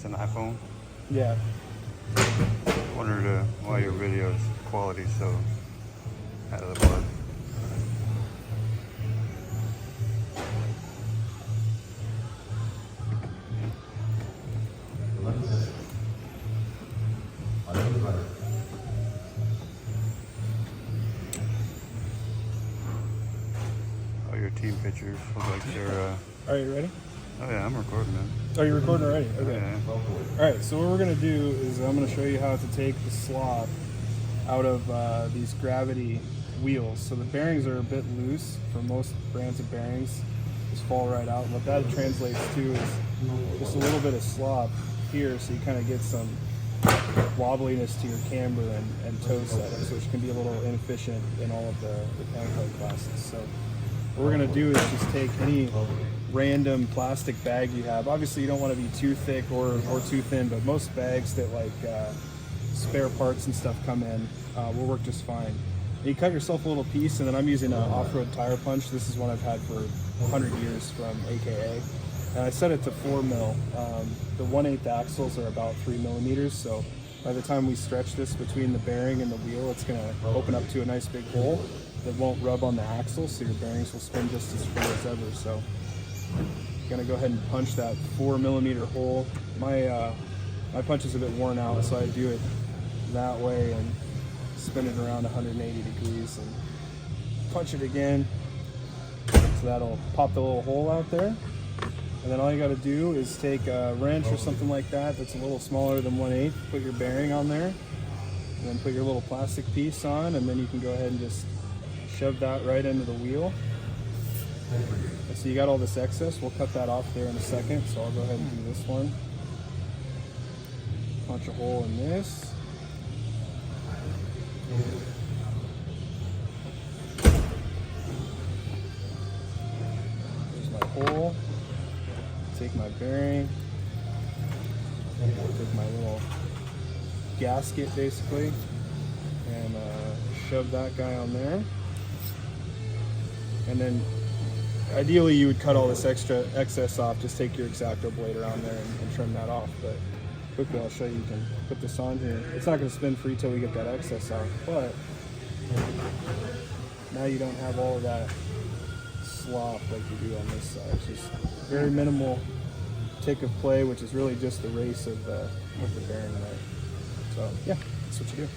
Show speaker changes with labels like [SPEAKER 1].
[SPEAKER 1] It's an iPhone.
[SPEAKER 2] Yeah.
[SPEAKER 1] Wondered why your video's quality so out of the park. Oh, your team pictures look like they're.
[SPEAKER 2] Are you ready?
[SPEAKER 1] Oh yeah, I'm recording them.
[SPEAKER 2] Oh, you're recording already? Okay.
[SPEAKER 1] Yeah.
[SPEAKER 2] All right, so what we're gonna do is I'm gonna show you how to take the slop out of these Gravity wheels. So the bearings are a bit loose for most brands of bearings. Just fall right out. And what that translates to is just a little bit of slop here, so you kind of get some wobbliness to your camber and toe settings, which can be a little inefficient in all of the mechanical classes. So what we're gonna do is just take any random plastic bag you have. Obviously you don't want to be too thick or too thin, but most bags that like spare parts and stuff come in will work just fine. And you cut yourself a little piece, and then I'm using an off-road tire punch. This is one I've had for 100 years from AKA, and I set it to 4 mil. The 1/8 axles are about 3 millimeters, so by the time we stretch this between the bearing and the wheel, it's going to open up to a nice big hole that won't rub on the axle, so your bearings will spin just as free as ever. So I'm gonna go ahead and punch that 4 millimeter hole. My punch is a bit worn out, so I do it that way and spin it around 180 degrees and punch it again. So that'll pop the little hole out there. And then all you gotta do is take a wrench or something like that that's a little smaller than 1/8, put your bearing on there, and then put your little plastic piece on, and then you can go ahead and just shove that right into the wheel. And so you got all this excess. We'll cut that off there in a second, so I'll go ahead and do this one. Punch a hole in this. There's my hole. Take my bearing. Take my little gasket basically, and shove that guy on there. And then ideally you would cut all this excess off. Just take your X-Acto blade around there and trim that off. But quickly I'll show you. You can put this on here. It's not going to spin free till we get that excess off, but now you don't have all of that slop like you do on this side. It's just very minimal tick of play, which is really just the race of the bearing there. So yeah, that's what you do.